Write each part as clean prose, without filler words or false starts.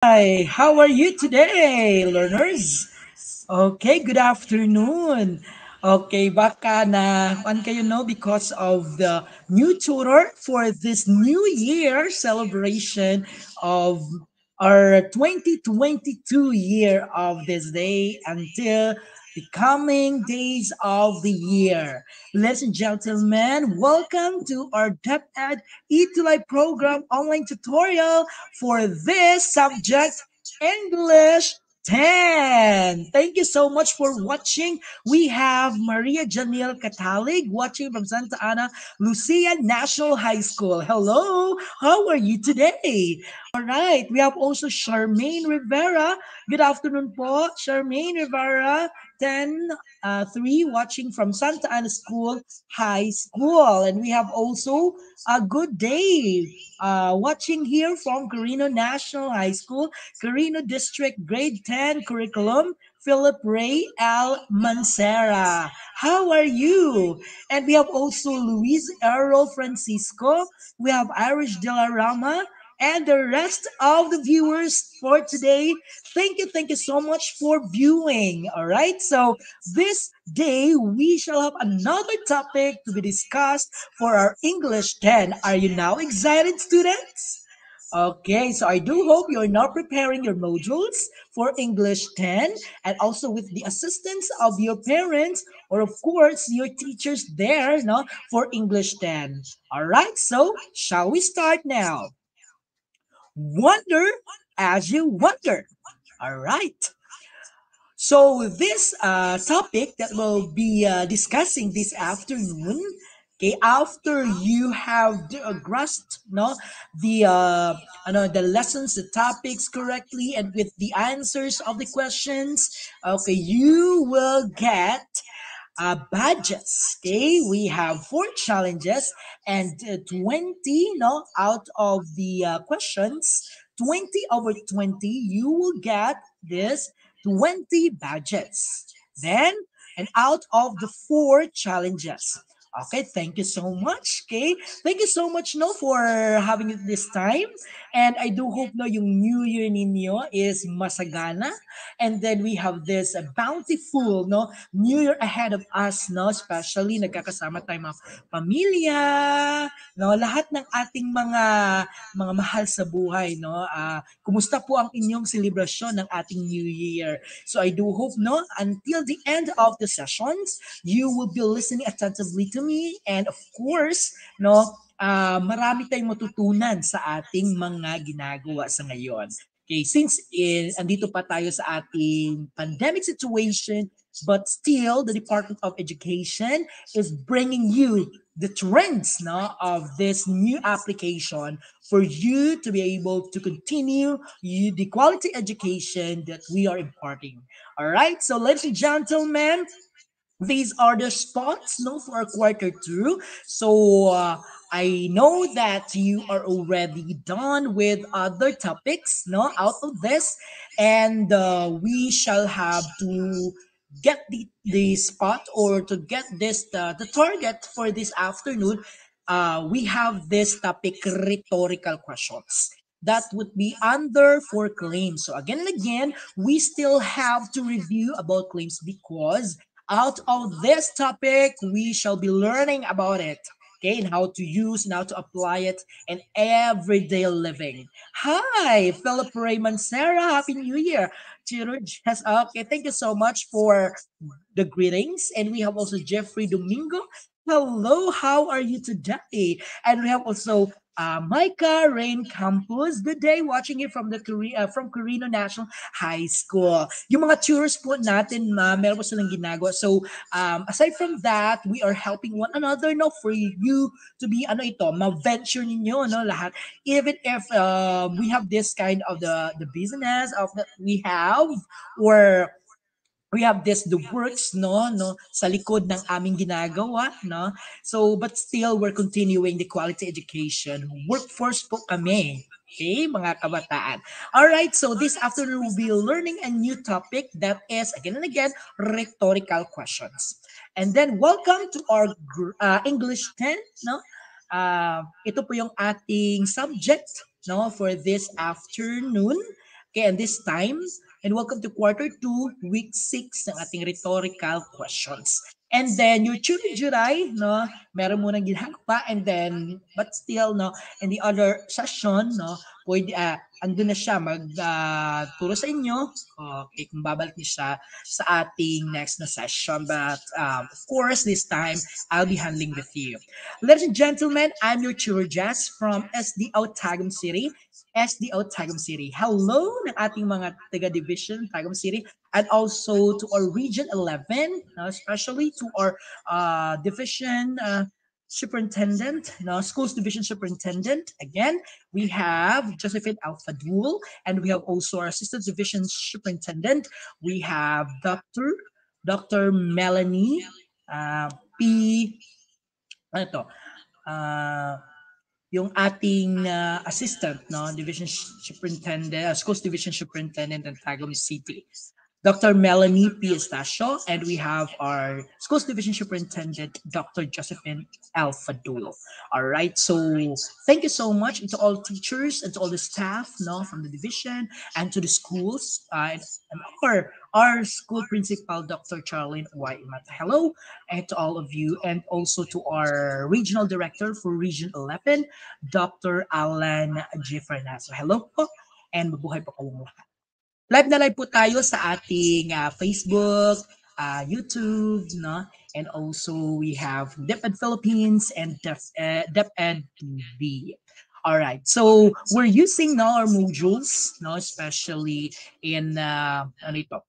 Hi, how are you today, learners? Okay, good afternoon. Okay, baka na kuan kayo no because of the new tutor for this new year celebration of our 2022 year of this day until the coming days of the year. Ladies and gentlemen, welcome to our DepEd E2Live program online tutorial for this subject, English 10. Thank you so much for watching. We have Maria Janil Catalig watching from Santa Ana Lucia National High School. Hello, how are you today? All right, we have also Charmaine Rivera. Good afternoon po, Charmaine Rivera, 10-3 watching from Santa Ana School High School. And we have also a good day watching here from Carino National High School, Carino District Grade 10 Curriculum, Philip Ray L. Mancera. How are you? And we have also Luis Errol Francisco. We have Irish De La Rama and the rest of the viewers for today. Thank you so much for viewing. All right, so this day we shall have another topic to be discussed for our English 10. Are you now excited, students? Okay, so I do hope you're now preparing your modules for English 10 and also with the assistance of your parents or of course your teachers there no, for English 10. All right, so shall we start now? Wonder as you wonder. All right. So this topic that we'll be discussing this afternoon, okay, after you have grasped no the lessons, the topics correctly, and with the answers of the questions, okay, you will get badges. Okay, we have four challenges and 20 no out of the questions, 20 over 20, you will get this 20 badges. Then, and out of the four challenges. Okay, thank you so much. Okay, thank you so much no for having it this time. And I do hope no yung New Year ninyo is masagana. And then we have this bountiful no New Year ahead of us no, especially nagkakasama tayo mga pamilya, no, lahat ng ating mga mahal sa buhay no. Kumusta po ang inyong selebrasyon ng ating New Year? So I do hope no until the end of the sessions you will be listening attentively to me and of course no marami tayong matutunan sa ating mga ginagawa sa ngayon. Okay, since andito pa tayo sa ating pandemic situation, but still the Department of Education is bringing you the trends no, of this new application for you to be able to continue the quality education that we are imparting. All right, so ladies and gentlemen, these are the spots no for quarter two. So I know that you are already done with other topics no out of this, and we shall have to get the spot or to get this the target for this afternoon. We have this topic, rhetorical questions, that would be under for claims. So again and again, we still have to review about claims because out of this topic, we shall be learning about it. Okay, and how to use and how to apply it in everyday living. Hi, Philip Raymond Sarah. Happy New Year. Yes, okay, thank you so much for the greetings. And we have also Jeffrey Domingo. Hello, how are you today? And we have also Micah Rain Campus. Good day, watching it from the from Carino National High School. Yung mga tours po natin, meron po silang ginagawa. So, aside from that, we are helping one another no for you to be ano ito, ma-venture ninyo no lahat. Even if we have this kind of the business of that we have or we have this the works no sa likod ng aming ginagawa no, so but still we're continuing the quality education workforce po kami. Okay, mga kabataan. All right, so this afternoon we'll be learning a new topic that is again and again rhetorical questions. And then welcome to our English 10 no. Ito po yung ating subject no for this afternoon. Okay, and this time, and welcome to quarter 2, week 6 ng ating rhetorical questions. And then your Churi Juray, no, meron munang ginagawa and then, but still, no, in the other session, no, pwede, andun na siya turo sa inyo, okay, kung babalik niyo siya sa ating next na session. But, of course, this time, I'll be handling with you. Ladies and gentlemen, I'm your Churi Jazz from SDO Tagum City. SDO Tagum City. Hello ng ating mga taga-division Tagum City and also to our Region 11, especially to our division superintendent, schools division superintendent. Again, we have Josephine Alfadul and we have also our assistant division superintendent. We have Dr. Melanie P. Ano to? Uh, yung ating assistant, no, division superintendent, schools division superintendent ng Tagum City, Dr. Melanie P. Estacio, and we have our schools division superintendent, Dr. Josephine Alfadul. All right, so thank you so much to all teachers and to all the staff, no, from the division and to the schools and our school principal, Dr. Charlene Y. Imata. Hello, and to all of you, and also to our regional director for Region 11, Dr. Alan G. Fernazo. Hello po, and mabuhay po kayong lahat. Live na live po tayo sa ating Facebook, YouTube, no? And also we have DepEd Philippines and DepEd TV. All right. So we're using now our modules, no, especially in ano ito,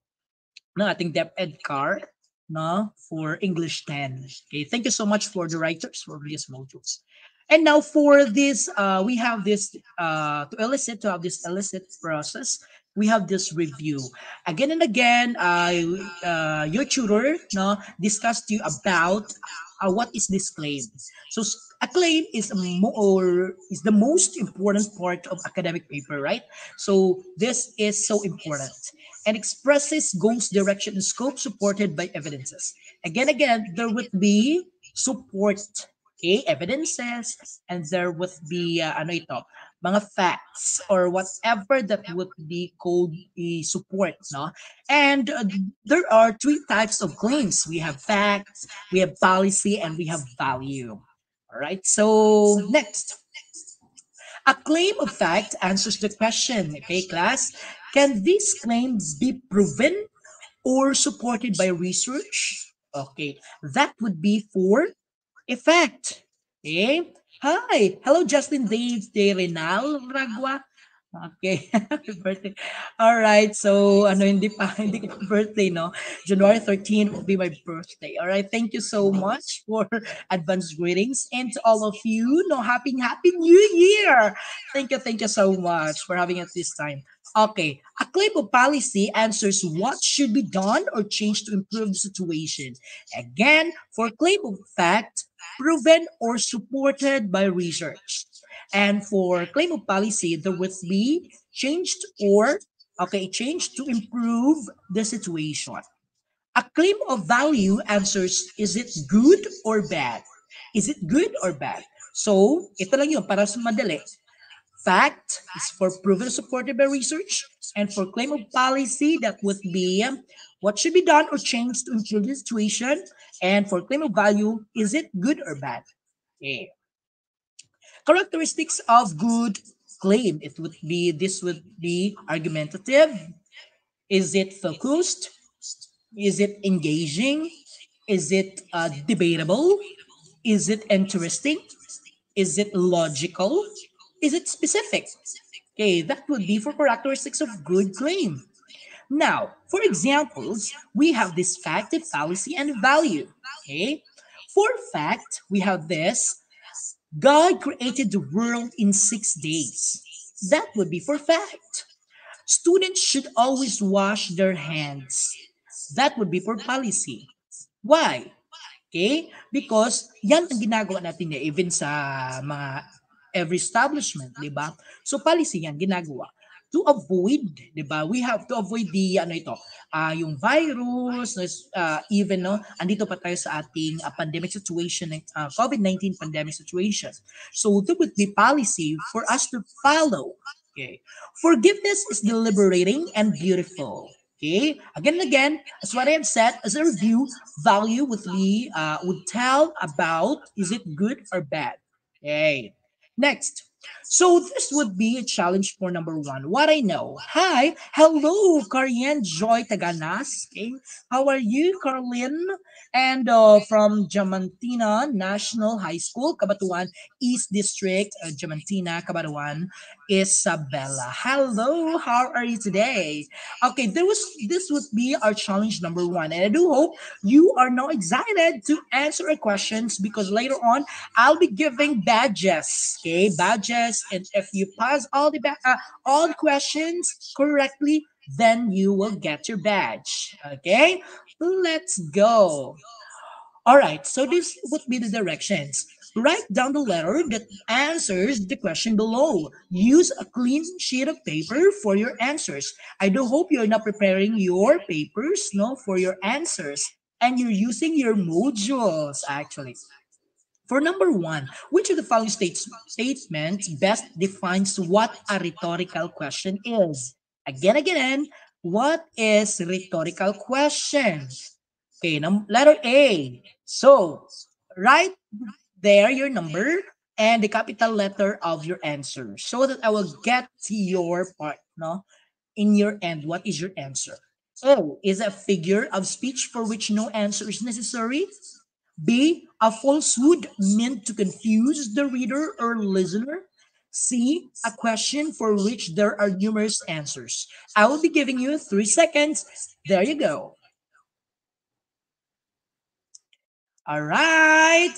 no, ating DepEd car, no, for English 10. Okay. Thank you so much for the writers for these modules. And now for this, we have this to have this illicit process. We have this review again and again. Your tutor, no, discussed to you about what is this claim. So a claim is is the most important part of academic paper, right? So this is so important and expresses goals, direction, and scope supported by evidences. Again, there would be support, okay, evidences, and there would be ano ito, mga facts or whatever that would be called a support, no? And there are three types of claims. We have facts, we have policy, and we have value. All right. So next, a claim of fact answers the question. Okay, class. Can these claims be proven or supported by research? Okay, that would be for effect. Okay. Hi. Hello, Justin Dave de Renal Ragua. Okay. Happy birthday. All right. So, ano, hindi ko birthday, no? January 13 will be my birthday. All right. Thank you so much for advance greetings. And to all of you, no, happy New Year. Thank you so much for having it this time. Okay. A claim of policy answers what should be done or changed to improve the situation. Again, for claim of fact, proven or supported by research. And for claim of policy, there would be changed to improve the situation. A claim of value answers, is it good or bad? Is it good or bad? So, ito lang yun, para sa madali. Fact is for proven supported by research. And for claim of policy, that would be what should be done or changed to improve the situation. And for claim of value, is it good or bad? Okay. Characteristics of good claim. This would be argumentative. Is it focused? Is it engaging? Is it debatable? Is it interesting? Is it logical? Is it specific? Okay, that would be for characteristics of good claim. Now, for examples, we have this fact, fallacy, and value. Okay, for fact, we have this: God created the world in 6 days. That would be for fact. Students should always wash their hands. That would be for policy. Why? Okay? Because yan ang ginagawa natin even sa mga every establishment, di ba? So policy yan ginagawa to avoid, di ba? We have to avoid the yung virus, even no, andito pa tayo sa ating pandemic situation, COVID-19 pandemic situation. So there would be policy for us to follow. Okay. Forgiveness is deliberating and beautiful. Okay. Again and again, as what I have said, as a review, value would tell about is it good or bad. Okay. Next. So this would be a challenge for number one. What I know. Hi, hello, Karian Joy Taganas. Okay. How are you, Carlin? And from Diamantina National High School, Cabatuan East District, Diamantina, Cabatuan. Isabella. Hello, how are you today? Okay, this would be our challenge number one, and I do hope you are now excited to answer our questions because later on I'll be giving badges. Okay, badges, and if you pass all the questions correctly, then you will get your badge. Okay, let's go. All right, so this would be the directions. Write down the letter that answers the question below. Use a clean sheet of paper for your answers. I do hope you're not preparing your papers, no, for your answers, and you're using your modules actually. For number one, which of the following statements best defines what a rhetorical question is? Again, what is rhetorical question? Okay, letter A. So, write there your number and the capital letter of your answer so that I will get to your part, no? In your end, what is your answer? O is a figure of speech for which no answer is necessary. B, a falsehood meant to confuse the reader or listener. C, a question for which there are numerous answers. I will be giving you 3 seconds. There you go. All right.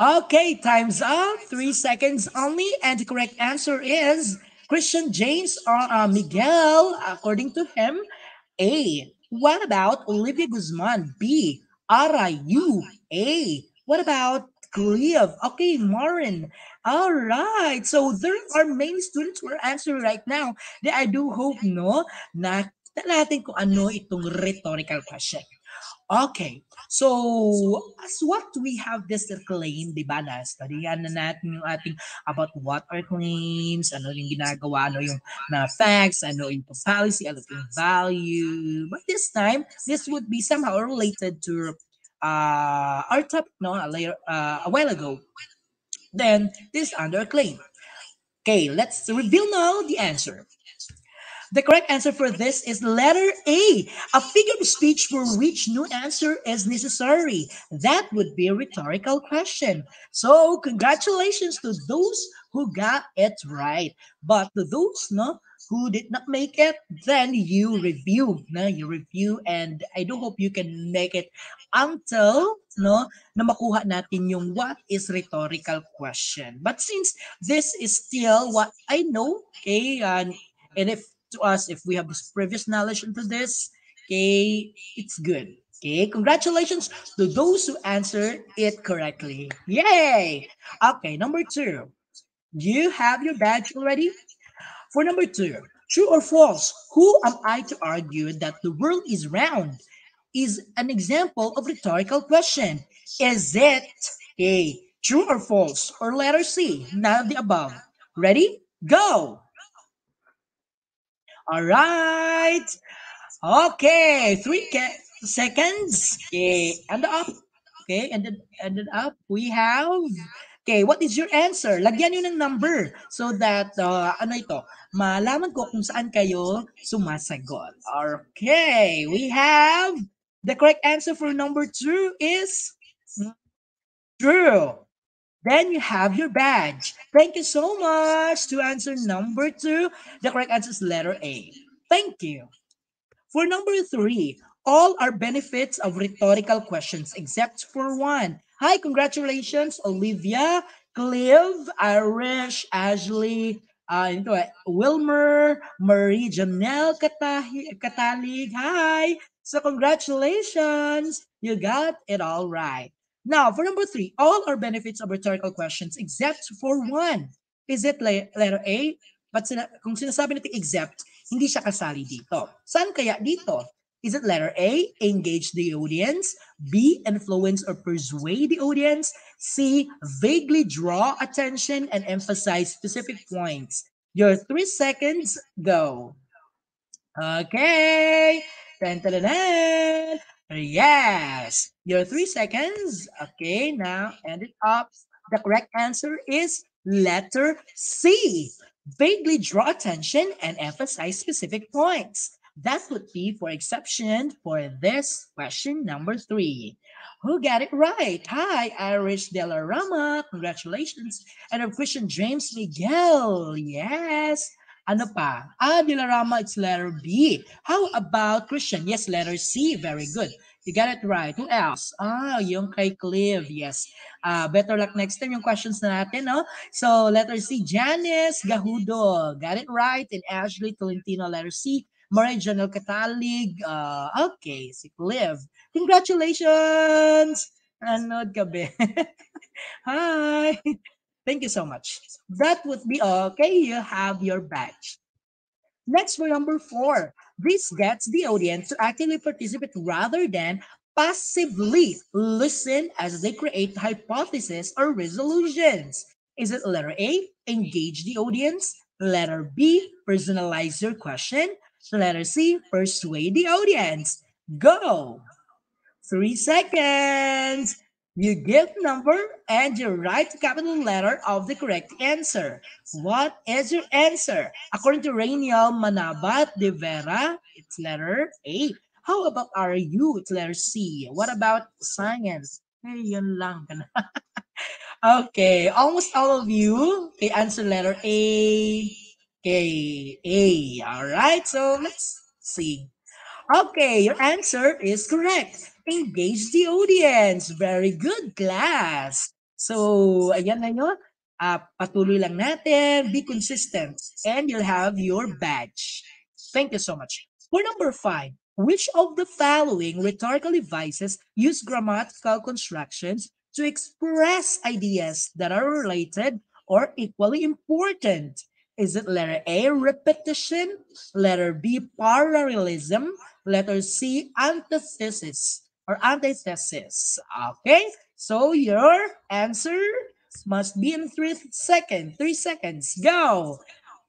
Okay, time's up. 3 seconds only. And the correct answer is Christian James or Miguel, according to him. A. What about Olivia Guzman? B. Arayu. A. What about Cleve? Okay, Marin. All right. So there are many students who are answering right now. That I do hope, no, na kita natin kung ano itong rhetorical question. Okay. So, as what we have this claim, di ba, na studyhan na natin yung ating about what are claims, ano yung ginagawa, ano yung na facts, ano yung policy, ano yung value. But this time, this would be somehow related to our topic, no, a while ago. Then, this under claim. Okay, let's reveal now the answer. The correct answer for this is letter A, a figure of speech for which no answer is necessary. That would be a rhetorical question. So, congratulations to those who got it right. But to those no who did not make it, then you review. No, you review, and I do hope you can make it until no na makuha natin yung what is rhetorical question. But since this is still what I know, okay, and if to us if we have this previous knowledge into this. Okay, it's good. Okay, congratulations to those who answered it correctly. Yay! Okay, number two. Do you have your badge already? For number two, true or false? Who am I to argue that the world is round? Is an example of rhetorical question. Is it A, true or false? Or letter C, none of the above. Ready? Go! All right. Okay, seconds. Okay, and up. Okay, and then up. We have. Okay, what is your answer? Lagyan nyo ng number so that, ano ito, malaman ko kung saan kayo sumasagot. Okay, we have the correct answer for number two is true. Then you have your badge. Thank you so much to answer number two. The correct answer is letter A. Thank you. For number three, all are benefits of rhetorical questions except for one. Hi, congratulations, Olivia, Clive, Irish, Ashley, Wilmer, Marie Janelle Katalig. Hi. So congratulations. You got it all right. Now, for number three, all are benefits of rhetorical questions except for one. Is it letter A? But kung sinasabi natin except, hindi siya kasali dito. Saan kaya dito? Is it letter A, engage the audience, B, influence or persuade the audience, C, vaguely draw attention and emphasize specific points, Your 3 seconds go. Okay. Dun, dun, dun, dun. Yes. Your 3 seconds. Okay, now end it up. The correct answer is letter C. Vaguely draw attention and emphasize specific points. That would be for exception for this question number 3. Who got it right? Hi, Irish Delarama. Congratulations. And of Christian James Miguel. Yes. Ano pa? Dilarama, it's letter B. How about Christian? Yes, letter C. Very good. You got it right. Who else? Yung kay Clive. Yes. Better luck next time yung questions na natin, no? So, letter C, Janice Gahudo. Got it right. And Ashley Tolentino, letter C. Marie Janelle Catalig. Okay, si Clive. Congratulations! Nanood ka, be. Hi! Thank you so much. That would be okay. You have your badge. Next for number 4. This gets the audience to actively participate rather than passively listen as they create hypotheses or resolutions. Is it letter A, engage the audience? Letter B, personalize your question? Letter C, persuade the audience? Go! 3 seconds. You give number and you write the capital letter of the correct answer. What is your answer? According to Rainiel Manabat de Vera, it's letter A. How about RU? It's letter C. What about science? Hey, yun lang. Okay, almost all of you, okay, answer letter A. Okay, A. All right, so let's see. Okay, your answer is correct. Engage the audience. Very good, class. So, ayan na yun. Patuloy lang natin. Be consistent. And you'll have your badge. Thank you so much. For number 5, which of the following rhetorical devices use grammatical constructions to express ideas that are related or equally important? Is it letter A, repetition, letter B, parallelism, letter C, antithesis or antithesis? Okay, so your answer must be in 3 seconds. 3 seconds, go.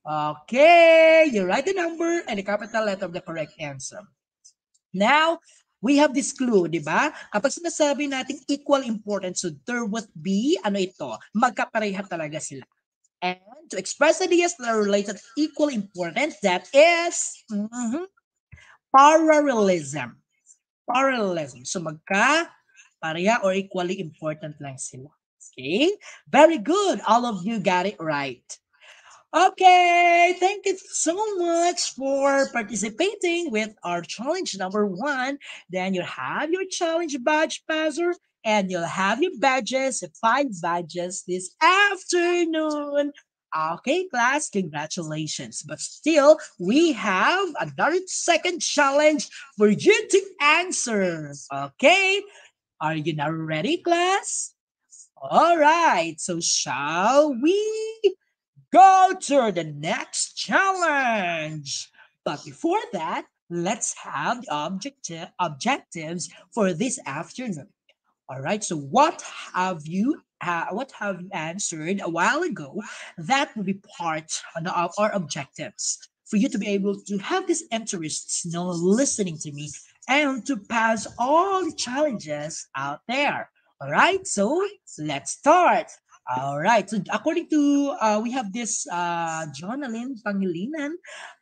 Okay, you write the number and the capital letter of the correct answer. Now, we have this clue, di ba? Kapag sinasabi natin equal importance, so there would be, ano ito, magkapareha talaga sila. And to express ideas that are related equal importance, that is parallelism. Parallelism. So pareha or equally important lang sila. Okay? Very good. All of you got it right. Okay, thank you so much for participating with our challenge number 1. Then you'll have your challenge badge passer and you'll have your badges, 5 badges this afternoon. Okay, class, congratulations. But still, we have another second challenge for you to answer. Okay, are you now ready, class? All right, so shall we go to the next challenge? But before that, let's have the objectives for this afternoon. All right. So what have you answered a while ago? That will be part of our objectives for you to be able to have this interest, listening to me and to pass all the challenges out there. All right. So let's start. All right. So according to we have this Jonalyn Pangilinan,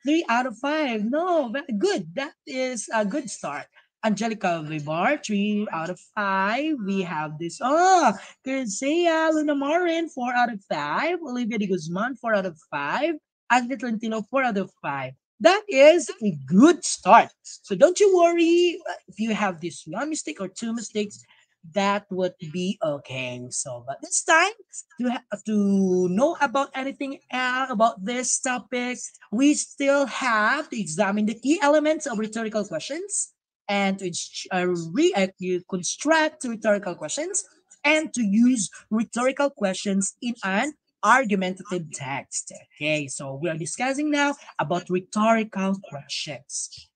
3 out of 5. No, very good. That is a good start. Angelica Vivar, 3 out of 5. We have this. Kersea Luna Marin, 4 out of 5. Olivia de Guzman, 4 out of 5. Ashley Trentino, 4 out of 5. That is a good start. So don't you worry if you have this 1 mistake or 2 mistakes. That would be okay. So, but this time to know about anything about this topic, we still have to examine the key elements of rhetorical questions and to construct rhetorical questions and to use rhetorical questions in an argumentative text. Okay, so we are discussing now about rhetorical questions.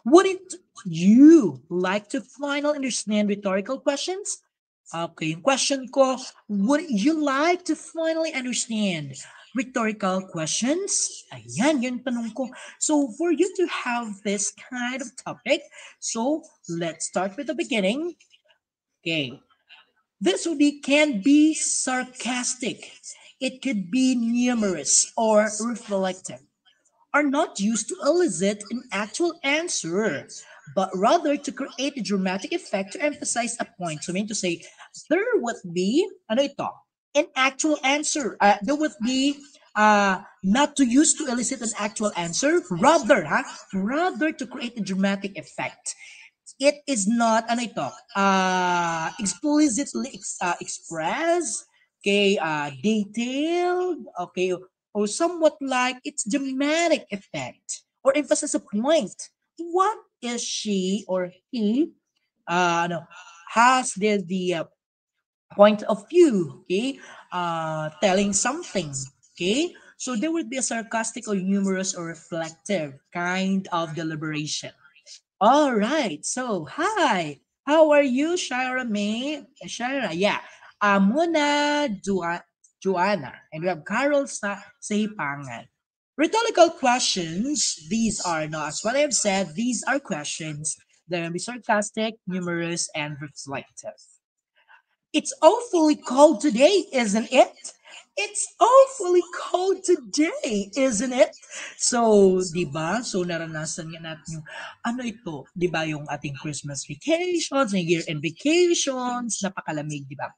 Wouldn't you like to finally understand rhetorical questions? Okay, yung question ko, would you like to finally understand rhetorical questions? Ayan, yun tanong ko. So, for you to have this kind of topic, so let's start with the beginning. Okay. This would be can be sarcastic. It could be humorous or reflective, are not used to elicit an actual answer, but rather to create a dramatic effect to emphasize a point. So, I mean to say, there would be, ano ito, an actual answer. There would be not to use to elicit an actual answer, rather to create a dramatic effect. It is not ano ito explicitly expressed, okay, detailed, okay, or somewhat like its dramatic effect or emphasis a point. What is she or he no, has the point of view, okay, telling something, okay, so there would be a sarcastic or humorous or reflective kind of deliberation. All right. So, hi. How are you, Shira May? Shira, yeah. Muna Joanna. And we have Carol Sahipangan. Rhetorical questions. These are not, as what I've said, these are questions that will be sarcastic, humorous, and reflective. It's awfully cold today, isn't it? It's awfully cold today, isn't it? So, 'di ba? So naranasan nga natin yung ano ito, 'di ba, yung ating Christmas vacations, yung year-end vacations, napakalamig, 'di ba?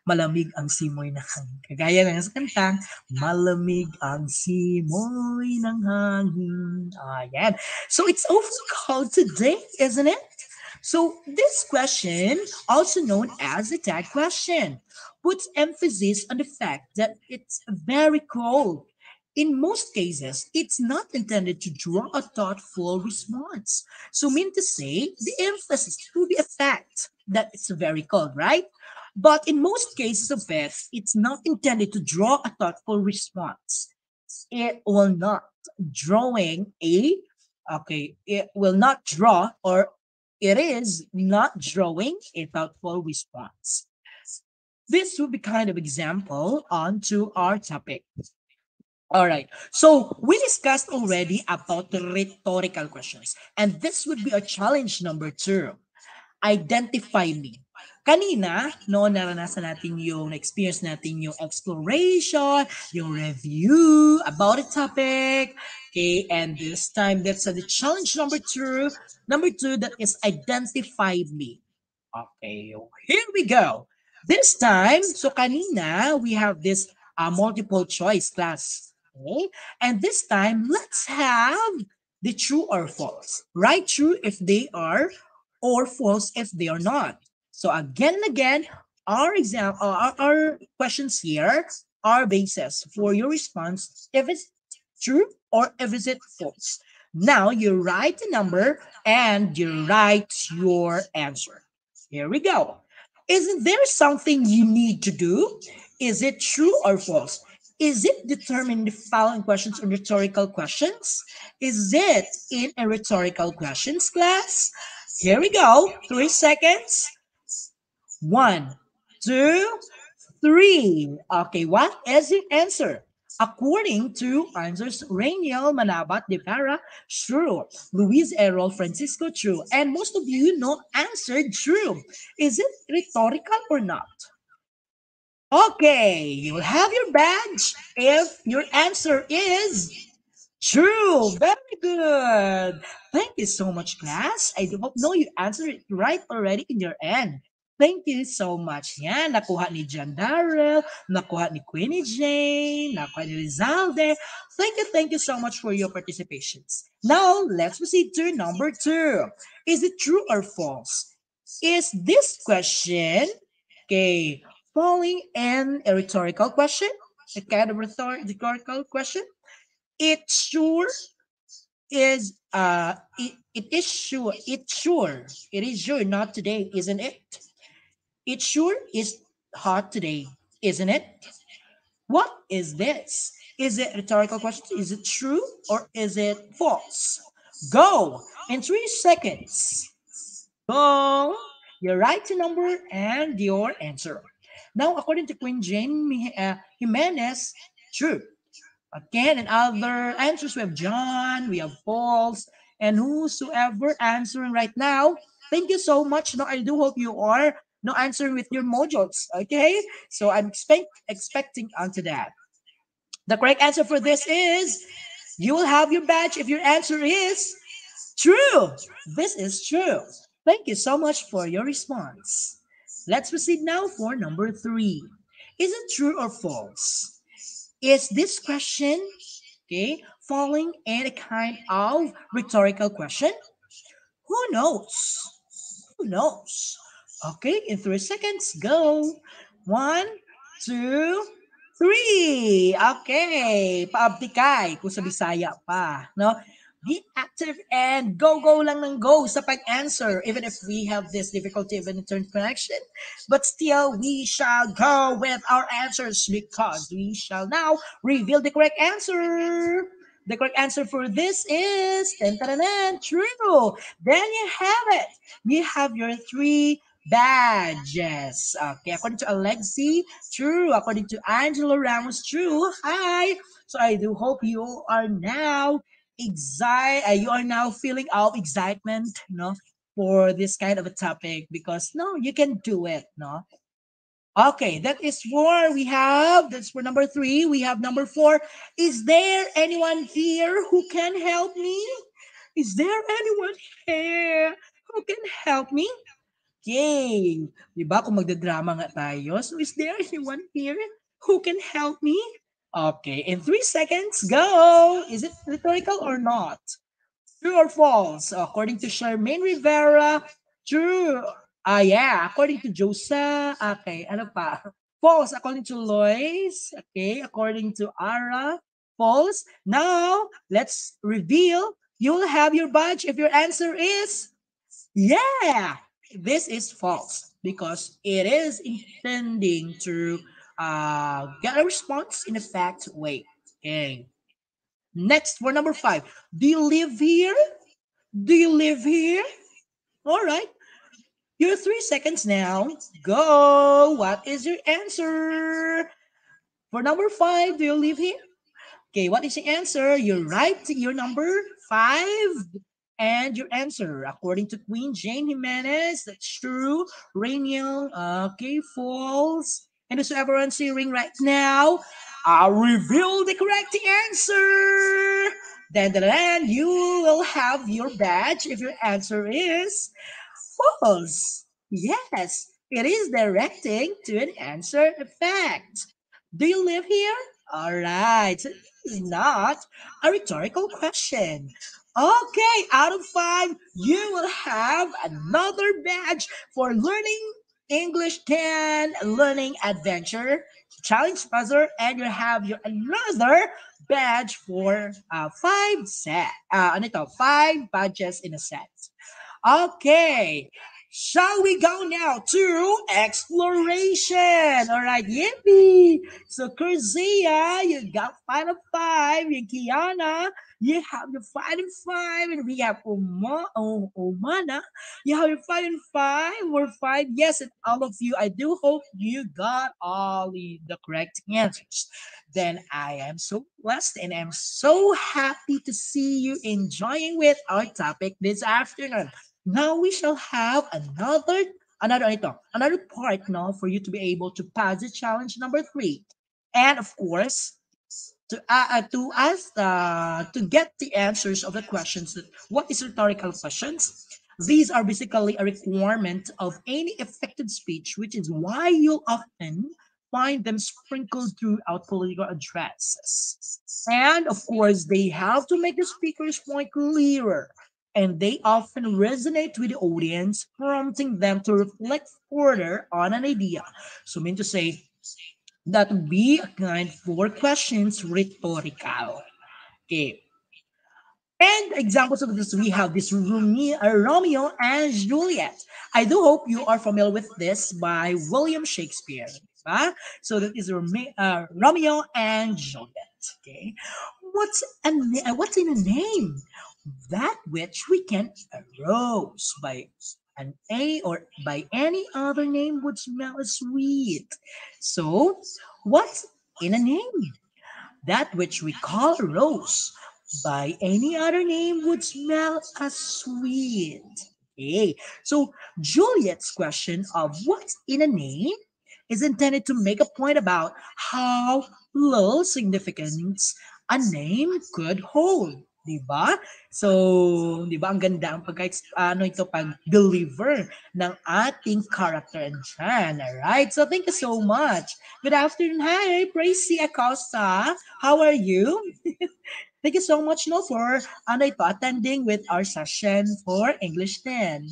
Malamig ang simoy ng hangin. Kagaya ng sa kantang, malamig ang simoy ng hangin. Ayan. So it's awfully cold today, isn't it? So this question, also known as the tag question, puts emphasis on the fact that it's very cold. In most cases, it's not intended to draw a thoughtful response. So mean to say, the emphasis will be a fact that it's very cold, right? But in most cases of it, it's not intended to draw a thoughtful response. It will not drawing a okay, it will not draw, or it is not drawing a thoughtful response. This will be kind of example onto our topic. All right. So we discussed already about the rhetorical questions, and this would be a challenge number two. Identify me. Kanina, no, naranasan natin yung experience natin yung exploration, yung review about the topic. Okay, and this time that's the challenge number two. Number two, that is identify me. Okay, here we go. This time, so kanina, we have this multiple choice class. Okay, and this time, let's have the true or false. Right, true if they are, or false if they are not. So again and again, our questions here are basis for your response if it's true or if it's false. Now you write the number and you write your answer. Here we go. Isn't there something you need to do? Is it true or false? Is it determined the following questions or rhetorical questions? Is it in a rhetorical questions class? Here we go. 3 seconds. One, two, three. Okay, what is the answer? According to answers Rainiel Manabat de Vera, true. Luis Errol Francisco, true. And most of you know answered true. Is it rhetorical or not? Okay, you will have your badge if your answer is true. Very good. Thank you so much, class. I do hope no you answered it right already in your end. Thank you so much. Yan, nakuha ni John Darrell, nakuha ni Queenie Jane, nakuha ni Rizalde. Thank you so much for your participations. Now, let's proceed to number two. Is it true or false? Is this question, okay, falling in a rhetorical question? A kind of rhetorical question? It sure is it is sure not today, isn't it? It sure is hot today, isn't it? What is this? Is it a rhetorical question? Is it true or is it false? Go in 3 seconds. Go. Your right number and your answer. Now, according to Queen Jane Jimenez, true. Again, and other answers, we have John, we have false, and whosoever answering right now, thank you so much. No, I do hope you are no answering with your modules. Okay, so I'm expecting onto that. The correct answer for this is you will have your badge if your answer is true. This is true. Thank you so much for your response. Let's proceed now for number three. Is it true or false? Is this question, okay, falling in a kind of rhetorical question? Who knows? Who knows? Okay, in 3 seconds, go. One, two, three. Okay, paabtikay kung sa Bisaya pa, no? Be active and go lang ng go sa pag-answer even if we have this difficulty of an internet connection. But still, we shall go with our answers because we shall now reveal the correct answer. The correct answer for this is true. Then you have it. You have your three badges. Okay, according to Alexi, true. According to Angela Ramos, true. Hi. So I do hope you are now you are now feeling of excitement, no, for this kind of a topic because no, you can do it, no. Okay, that is four. That's for number three. We have number four. Is there anyone here who can help me? Is there anyone here who can help me? Yay! Di ba kung magdadrama nga tayo? So is there anyone here who can help me? Okay, in 3 seconds, go! Is it rhetorical or not? True or false? According to Charmaine Rivera, true. Yeah. According to Josa, okay. Ano pa? False. According to Lois, okay. According to Ara, false. Now, let's reveal. You'll have your badge if your answer is yeah. This is false because it is intending to get a response in a fact way. Okay. Next, for number five. Do you live here? Do you live here? All right. Your 3 seconds now. Go. What is your answer? For number five, do you live here? Okay, what is the answer? You write your number five and your answer. According to Queen Jane Jimenez, that's true. Rainiel, okay, false. And whoever answering right now, I'll reveal the correct answer. Then you will have your badge if your answer is false. Yes, it is directing to an answer effect. Do you live here? All right. So this is not a rhetorical question. Okay, out of five, you will have another badge for learning English 10 learning adventure challenge puzzle, and you have your another badge for five badges in a set. Okay. Shall we go now to exploration? All right, yippee. So, Curzia, you got 5 of 5. You, Kiana, you have your 5 and 5. And we have Omana, you have your 5 and 5. We're 5. Yes, and all of you, I do hope you got all the correct answers. Then I am so blessed and I'm so happy to see you enjoying with our topic this afternoon. Now we shall have another part now for you to be able to pass the challenge number three, and of course to get the answers of the questions that what is rhetorical questions. These are basically a requirement of any effective speech, which is why you'll often find them sprinkled throughout political addresses. And of course, they have to make the speaker's point clearer, and they often resonate with the audience, prompting them to reflect further on an idea. So, I mean to say, that would be a kind for questions rhetorical. Okay. And examples of this, we have this Romeo and Juliet. I do hope you are familiar with this by William Shakespeare. So that is Romeo and Juliet. Okay. What's in a name? That which we can arouse by an A or by any other name would smell sweet. So, what's in a name? That which we call a rose by any other name would smell as sweet. Okay, so Juliet's question of what's in a name is intended to make a point about how little significance a name could hold. Diba? So, di ba, ang ganda ang ano ito, pag-deliver ng ating character and Jan. Alright? So, thank you so much. Good afternoon. Hi, Pracy Acosta. How are you? Thank you so much no for ano ito, attending with our session for English 10.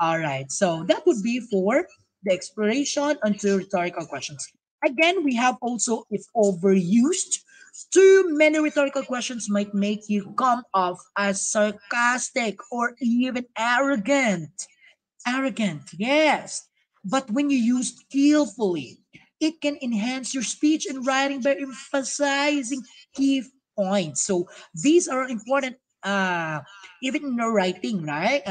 All right, so that would be for the exploration onto rhetorical questions. Again, we have also if overused. Too many rhetorical questions might make you come off as sarcastic or even arrogant. Arrogant, yes. But when you use skillfully, it can enhance your speech and writing by emphasizing key points. So these are important even in our writing, right?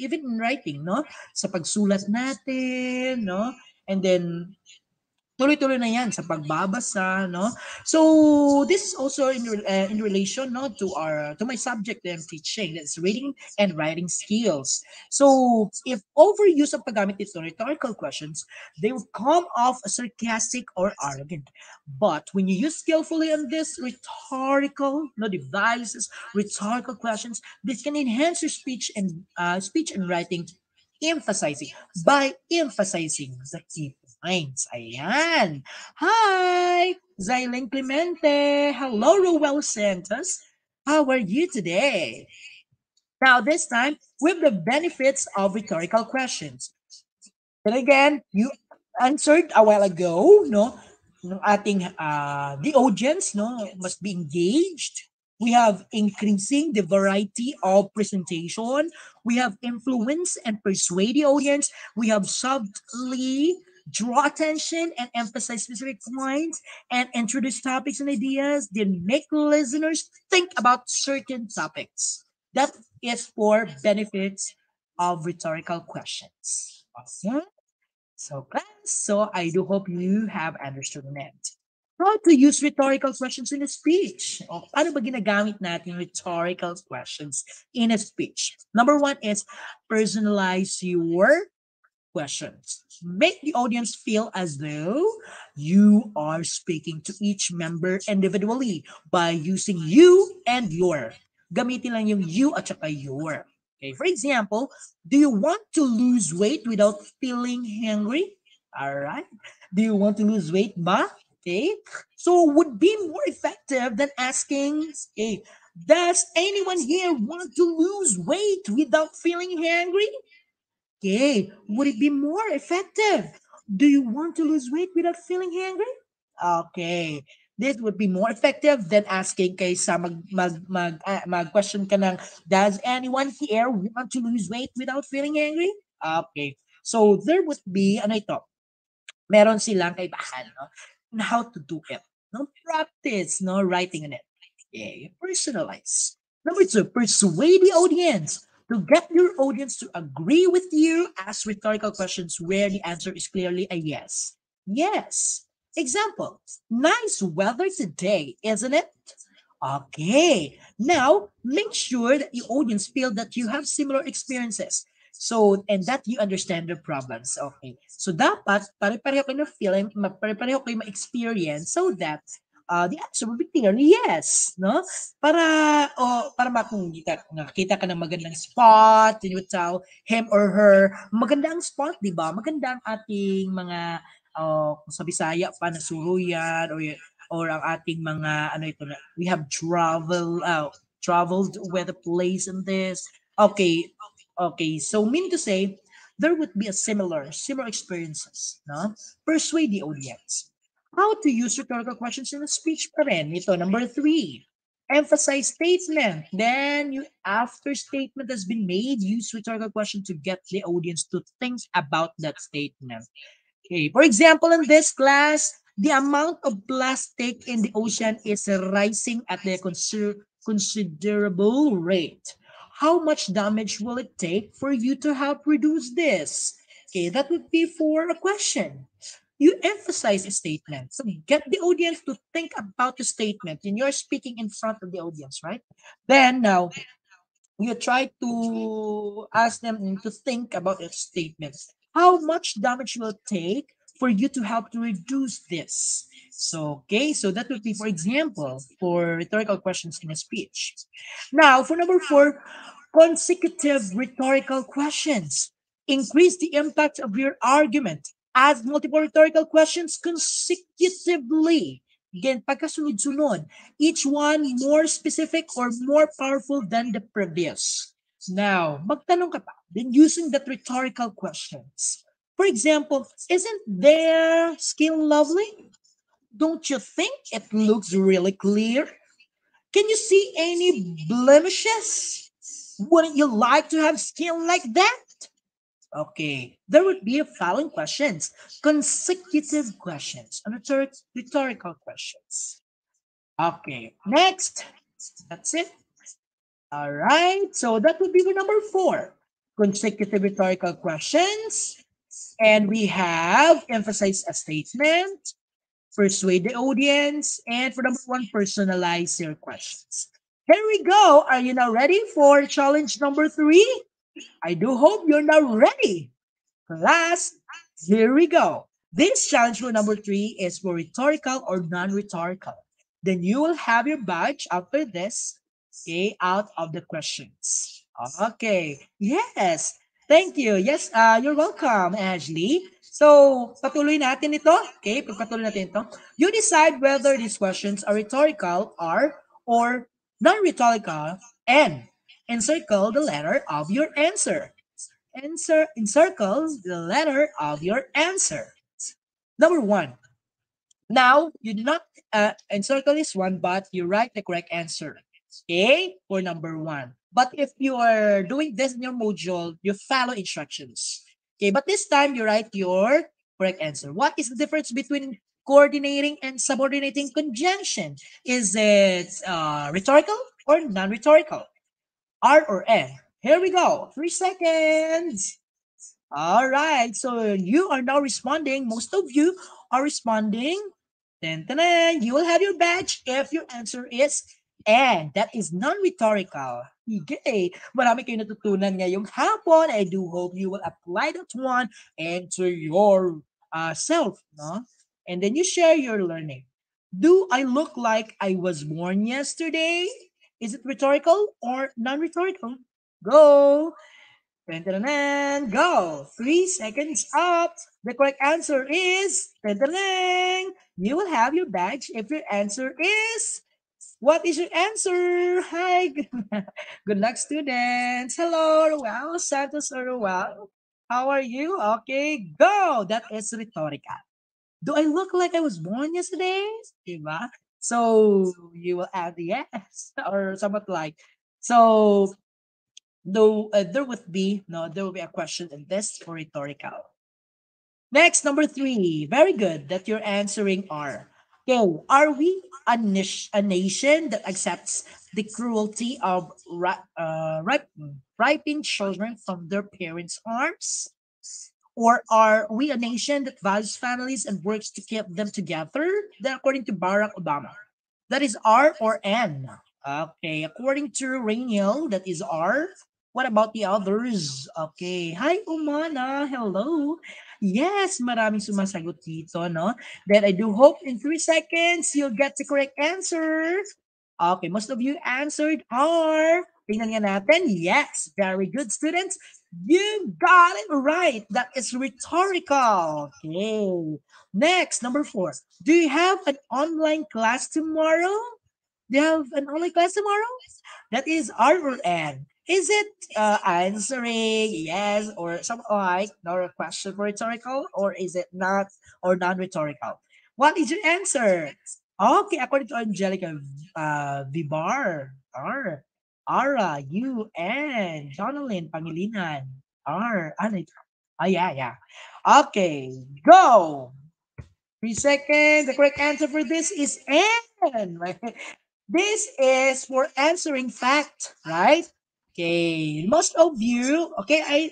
Even in writing, no? Sa pagsulat natin, no? And then tuloy-tuloy na yan sa pagbabasa, no? So this is also in relation, no, to our to my subject that I'm teaching, that's reading and writing skills. So if overuse of paggamit nito rhetorical questions, they will come off as sarcastic or arrogant. But when you use skillfully on this rhetorical no devices, rhetorical questions, this can enhance your speech and writing emphasizing by emphasizing the key points. Ayan. Hi, Zylene Clemente. Hello, Roel Santos. How are you today? Now, this time, with the benefits of rhetorical questions. And again, you answered a while ago, no? Ng ating the audience, no, must be engaged. We have increasing the variety of presentation. We have influence and persuade the audience. We have subtly draw attention and emphasize specific points and introduce topics and ideas. Then make listeners think about certain topics. That is for benefits of rhetorical questions. Okay? So, class, so I do hope you have understood it. How to use rhetorical questions in a speech. O, paano ba ginagamit natin rhetorical questions in a speech? Number one is personalize your questions. Make the audience feel as though you are speaking to each member individually by using you and your. Gamitin lang yung you at saka your. Okay, for example, do you want to lose weight without feeling hungry? All right. Do you want to lose weight ba? Okay. So would be more effective than asking, okay, does anyone here want to lose weight without feeling hungry? Okay, would it be more effective? Do you want to lose weight without feeling hungry? Okay, this would be more effective than asking kaysa mag-question ka ng, does anyone here want to lose weight without feeling hungry? Okay, so there would be, ano ito, meron silang kaibahan, no? On how to do it. No practice, no writing in it. Okay, personalize. Number two, persuade the audience. To get your audience to agree with you, ask rhetorical questions where the answer is clearly a yes. Yes. Example, nice weather today, isn't it? Okay. Now, make sure that your audience feel that you have similar experiences. So, and that you understand their problems. Okay. So, dapat pare-pareho kayo na feeling, pare-pareho kayo ma-experience so that the answer will be clearly yes, no? Para makita nakita ka ng magandang spot, you would tell him or her, maganda ang spot, di ba? Maganda ang ating mga kung sa Bisaya pa na suruyan or ang ating mga ano ito na we have traveled with a place in this. Okay, okay. So mean to say there would be a similar experiences, no? Persuade the audience. How to use rhetorical questions in a speech pa rin. Ito, number three. Emphasize statement. Then, you after statement has been made, use rhetorical question to get the audience to think about that statement. Okay, for example, in this class, the amount of plastic in the ocean is rising at a considerable rate. How much damage will it take for you to help reduce this? Okay, that would be for a question. you emphasize a statement. So get the audience to think about the statement, and you're speaking in front of the audience, right? Then now you try to ask them to think about its statements. How much damage will it take for you to help to reduce this? So, okay, so that would be, for example, for rhetorical questions in a speech. Now, for number four, consecutive rhetorical questions. Increase the impact of your argument. Ask multiple rhetorical questions consecutively. Again, pagkasunod-sunod. Each one more specific or more powerful than the previous. Now, magtanong ka pa, then using that rhetorical questions. For example, isn't their skin lovely? Don't you think it looks really clear? Can you see any blemishes? Wouldn't you like to have skin like that? Okay, there would be a following questions, consecutive questions, and rhetorical questions. Okay, next. That's it. All right, so that would be the number four, consecutive rhetorical questions. And we have emphasize a statement, persuade the audience, and for number one, personalize your questions. Here we go. Are you now ready for challenge number three? I do hope you're now ready. Class, here we go. This challenge for number three is for rhetorical or non-rhetorical. Then you will have your badge after this, okay, out of the questions. Okay, yes. Thank you. Yes, you're welcome, Ashley. So, patuloy natin ito. Okay, pagpatuloy natin ito. You decide whether these questions are rhetorical or non-rhetorical and encircle the letter of your answer. Encircle the letter of your answer. Number one. Now, you do not encircle this one, but you write the correct answer. Okay? For number one. But if you are doing this in your module, you follow instructions. Okay, but this time you write your correct answer. What is the difference between coordinating and subordinating conjunction? Is it rhetorical or non-rhetorical? R or N? Here we go. 3 seconds. All right. So you are now responding. Most of you are responding. Then, you will have your badge if your answer is and. That is non-rhetorical. Okay. Marami kayo natutunan ngayong hapon. I do hope you will apply that one into your self. No? And then you share your learning. Do I look like I was born yesterday? Is it rhetorical or non-rhetorical? Go. Dun, go. 3 seconds up. The correct answer is you will have your badge if your answer is. What is your answer? Hi. Good luck, students. Hello, Ruel. Santos or Ruel. How are you? Okay, go. That is rhetorical. Do I look like I was born yesterday? Diba? So you will add yes or somewhat like. So though there would be no there will be a question in this for rhetorical. Next, number three. Very good that you're answering are. Okay, are we a nation that accepts the cruelty of ripening children from their parents' arms? Or are we a nation that values families and works to keep them together? Then according to Barack Obama, that is R or N. Okay, according to Rainiel, that is R. What about the others? Okay, hi Umana, hello. Yes, maraming sumasagot dito, no? Then I do hope in 3 seconds you'll get the correct answer. Okay, most of you answered R. Tingnan nga natin. Yes, very good students. You got it right. That is rhetorical. Okay. Next, number four. Do you have an online class tomorrow? Do you have an online class tomorrow? That is R or N. Is it answering yes or something like no question for rhetorical, or is it not or non-rhetorical? What is your answer? Okay, according to Angelica Vibar, R. Ara, U, N. Jonalyn Pangilinan, R. Ano ito? Yeah, yeah. Okay, go. 3 seconds. The correct answer for this is N. This is for answering fact, right? Okay, most of you, okay,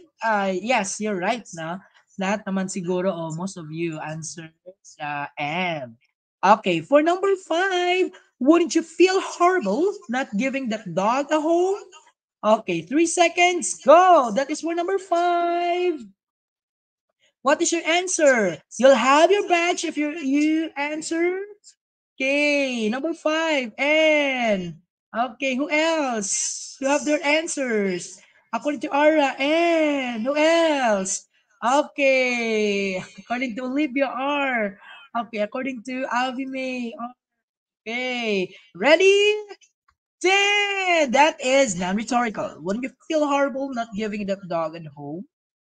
yes, you're right now. Lahat naman siguro, most of you answered M. Okay, for number 5, wouldn't you feel horrible not giving that dog a home? Okay, 3 seconds, go. That is for number 5. What is your answer? You'll have your badge if you answer. Okay, number 5. And okay, who else? You have their answers. According to Ara, and who else? Okay, according to Olivia R. Okay, according to Avi May. Okay, ready? 10. That is non-rhetorical. Wouldn't you feel horrible not giving that dog a home?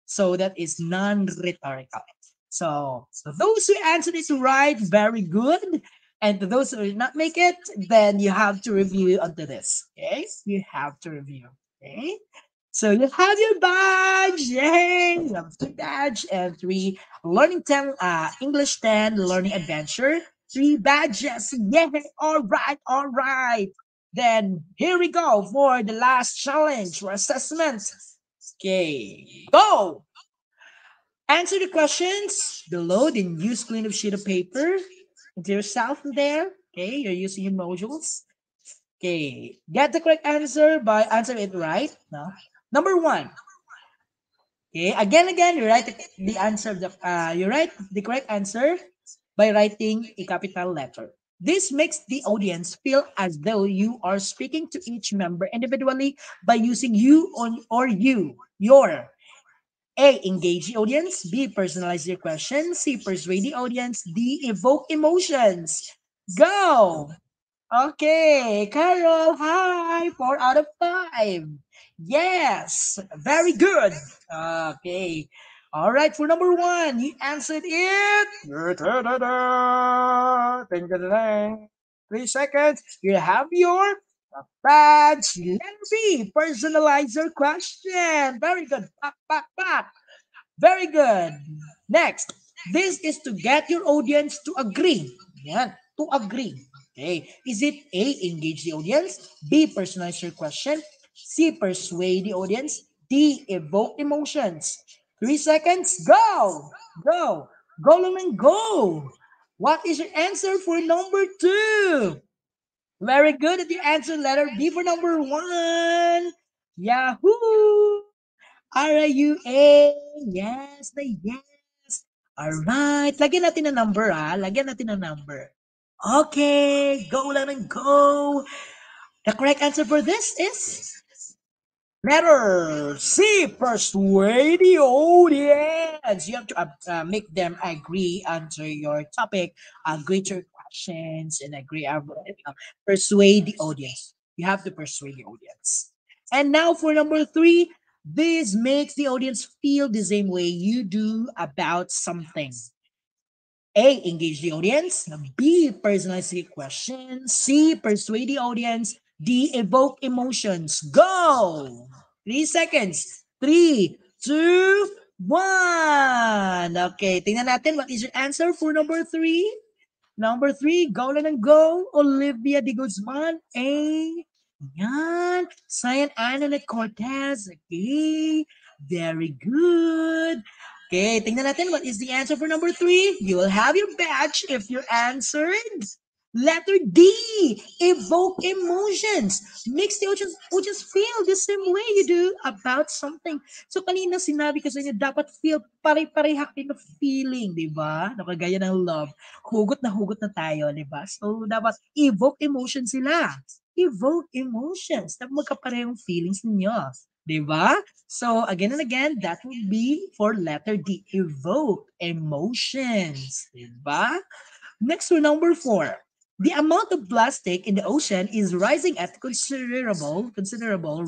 So that is non-rhetorical. So those who answered it right, very good. And to those who did not make it, then you have to review onto this. Okay? You have to review. Okay? So you have your badge. Yay! You have 2 badge and 3 learning 10 English 10 learning adventure. 3 badges. Yay! All right, all right. Then here we go for the last challenge for assessment. Okay, go! Answer the questions below, then use clean up sheet of paper into yourself there. Okay, you're using your modules. Okay, get the correct answer by answering it right. No. Number 1. Okay, again, you write the answer. You write the correct answer by writing a capital letter. This makes the audience feel as though you are speaking to each member individually by using you on or you, your. A. Engage the audience. B. Personalize your question. C. Persuade the audience. D. Evoke emotions. Go! Okay, Carol, hi. 4 out of 5. Yes, very good. Okay. All right, for number 1, you answered it. Ding, ding, ding. 3 seconds. You have your badge. Letter B. Personalize your question. Very good. Back, back, back. Very good. Next, this is to get your audience to agree. Yan, to agree. Okay. Is it A, engage the audience, B, personalize your question, C, persuade the audience, D, evoke emotions? 3 seconds, go! Go! Go lang and go! What is your answer for number 2? Very good at you answered letter B for number 1. Yahoo! RUA. Yes, the yes. Alright. Lagyan natin ng number, Lagyan natin ng number. Okay. Go lang and go. The correct answer for this is letter C. Persuade the audience. You have to make them agree onto your topic, agree to your questions, and agree. Persuade the audience. You have to persuade the audience. And now for number 3, this makes the audience feel the same way you do about something. A. Engage the audience. B. Personalize the question. C. Persuade the audience. D. Evoke emotions. Go! 3 seconds. 3, 2, 1. Okay, tingnan natin what is your answer for number 3. Number 3, go lang and go. Olivia de Guzman. A. Yan. Cyan Annalyn Cortez. Okay. Very good. Okay, tingnan natin what is the answer for number 3. You will have your badge if you answered. Letter D, evoke emotions. Makes the audience feel the same way you do about something. So kanina sinabi ko sa inyo, dapat feel pare-pareha kayo ng feeling, di ba? Nakagaya ng love. Hugot na tayo, di ba? So dapat evoke emotions sila. Evoke emotions. Dapat magkaparehong feelings ninyo. Di ba? So again and again, that would be for letter D, evoke emotions. Di ba? Next to number 4. The amount of plastic in the ocean is rising at considerable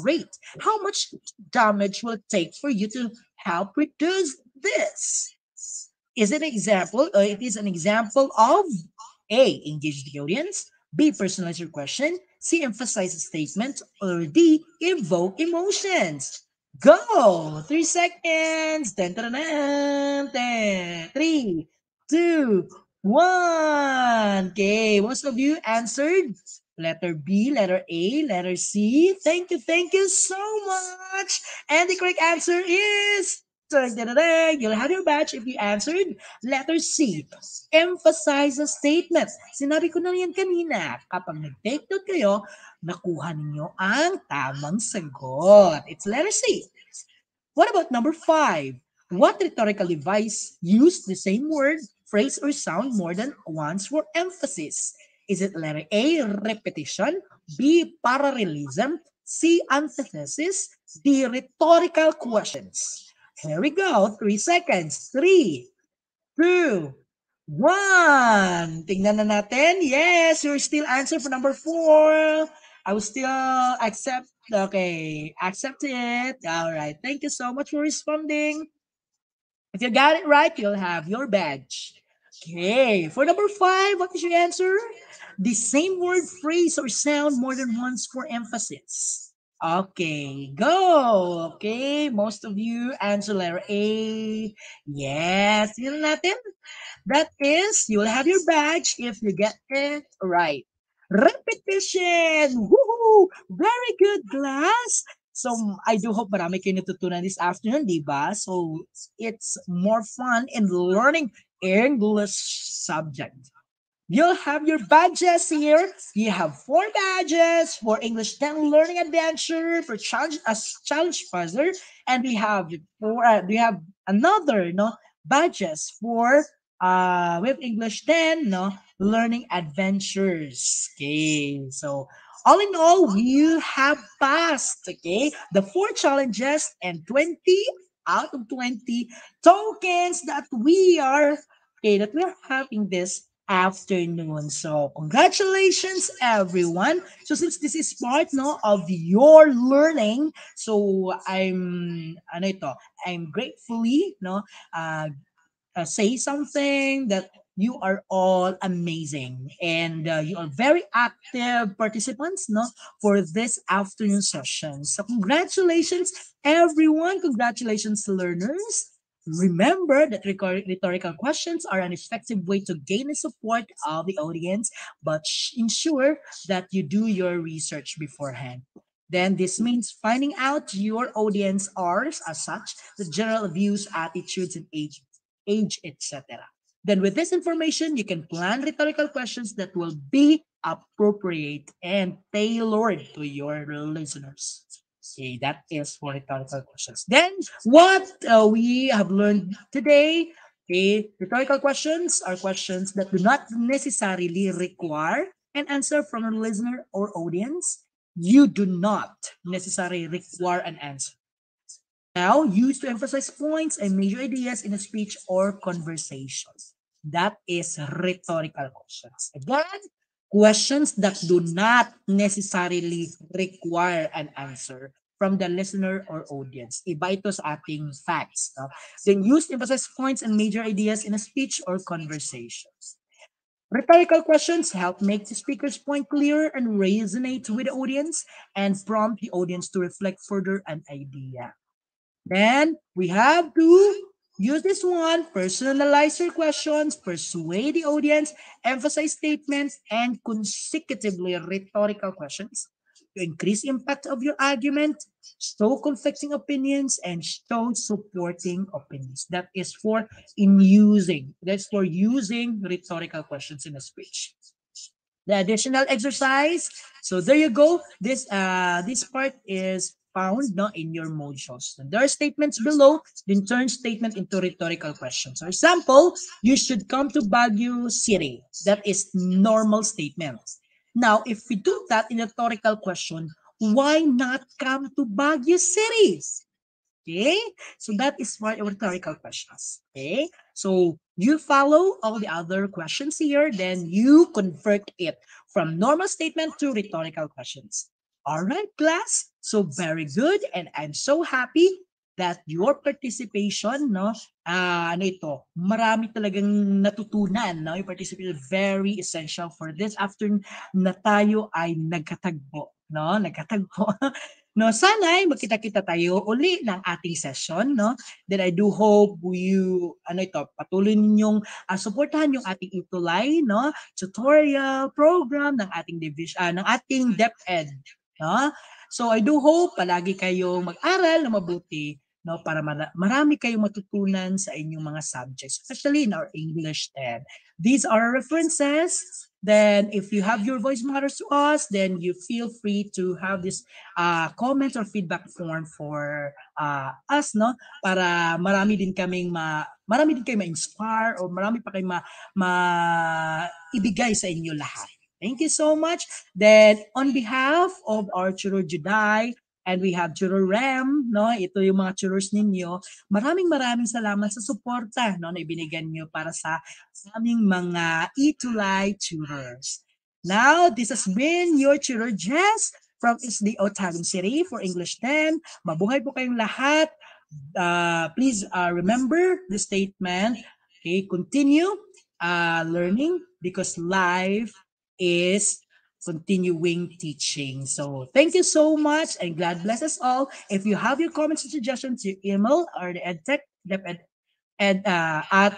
rate. How much damage will it take for you to help reduce this? Is it an example? It is an example of A. Engage the audience. B. Personalize your question. C. Emphasize the statement. Or D. Evoke emotions. Go! 3 seconds. 10, 10, 3, 2, 1. Okay, most of you answered letter B, letter A, letter C. Thank you so much. And the correct answer is You'll have your badge if you answered letter C. Emphasize a statement. Sinabi ko na yan kanina. Kapag nag-take note kayo, nakuha ninyo ang tamang sagot. It's letter C. What about number 5? What rhetorical device used the same word, phrase, or sound more than once for emphasis? Is it letter A, repetition, B, parallelism, C, antithesis, D, rhetorical questions? Here we go. 3 seconds. 3, 2, 1. Tingnan na natin. Yes, you're still answer for number 4. I will still accept. Okay, accept it. All right. Thank you so much for responding. If you got it right, you'll have your badge. Okay, for number 5, what is your answer? The same word, phrase, or sound more than once for emphasis. Okay, go. Okay, most of you answer letter A. Yes, yun natin. That is, you'll have your badge if you get it right. Repetition! Woohoo! Very good, class! So, I do hope marami kayo natutunan this afternoon, di ba? So, it's more fun in learning English subject. You'll have your badges here. You have 4 badges for English 10 Learning Adventure, for Challenge Puzzler, and we have another badges for with English 10 Learning Adventures. Okay, so all in all, you have passed. Okay, the 4 challenges and 20 out of 20 tokens that we are having this afternoon. So congratulations everyone. So since this is part of your learning, so I'm gratefully say something that you are all amazing and you are very active participants for this afternoon session. So congratulations everyone, congratulations learners. Remember that rhetorical questions are an effective way to gain the support of the audience, but ensure that you do your research beforehand. Then this means finding out your audience are as such, the general views, attitudes, and age, etc. Then with this information, you can plan rhetorical questions that will be appropriate and tailored to your listeners. Okay, that is for rhetorical questions. Then what we have learned today, okay, rhetorical questions are questions that do not necessarily require an answer from a listener or audience. You do not necessarily require an answer. Now, used to emphasize points and major ideas in a speech or conversation. That is rhetorical questions. Again, questions that do not necessarily require an answer from the listener or audience. Iba ito sa ating facts. Then used to emphasize points and major ideas in a speech or conversation. Rhetorical questions help make the speaker's point clearer and resonate with the audience and prompt the audience to reflect further an idea. Then we have to use this one, personalize your questions, persuade the audience, emphasize statements, and consecutively rhetorical questions to increase impact of your argument, show conflicting opinions, and show supporting opinions. That's for using rhetorical questions in a speech. The additional exercise. So there you go. This part is found in your modules. And there are statements below, then turn statement into rhetorical questions. For example, you should come to Baguio City. That is normal statement. Now, if we do that in rhetorical question, why not come to Baguio City? Okay, so that is for rhetorical questions. Okay, so you follow all the other questions here, then you convert it from normal statement to rhetorical questions. All right, class. So very good, and I'm so happy that your participation, marami talagang natutunan, Your participation is very essential for this afternoon na tayo ay nagkatagpo, Nagkatagpo. Sana ay magkita-kita tayo uli ng ating session, Then I do hope patuloy ninyong suportahan yung ating itulay, tutorial program ng ating ng ating DepEd, So I do hope palagi kayong mag-aral na mabuti no, para marami kayong matutunan sa inyong mga subjects, especially in our English 10. These are references. Then if you have your voice matters to us, then you feel free to have this comment or feedback form for us, no, para marami din kayo ma-inspire or marami pa kayo ibigay sa inyo lahat. Thank you so much. Then on behalf of our Churro Juday, and we have Churro Rem, no? Ito yung mga churros ninyo. Maraming salamat sa suporta, no, na ibinigyan nyo para sa aming mga Itulay churros. Now, this has been your Churro Jess from SDO Tagum City for English 10. Mabuhay po kayong lahat. Please remember the statement. Okay, continue learning because life is continuing teaching. So thank you so much and God bless us all. If you have your comments and suggestions, your email or the edtech at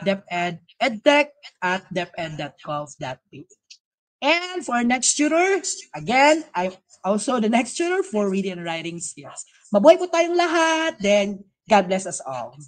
deped@deped.gov.ph. And for next tutor, again, I'm also the next tutor for reading and writing skills. Mabuhay po tayong lahat. Then, God bless us all.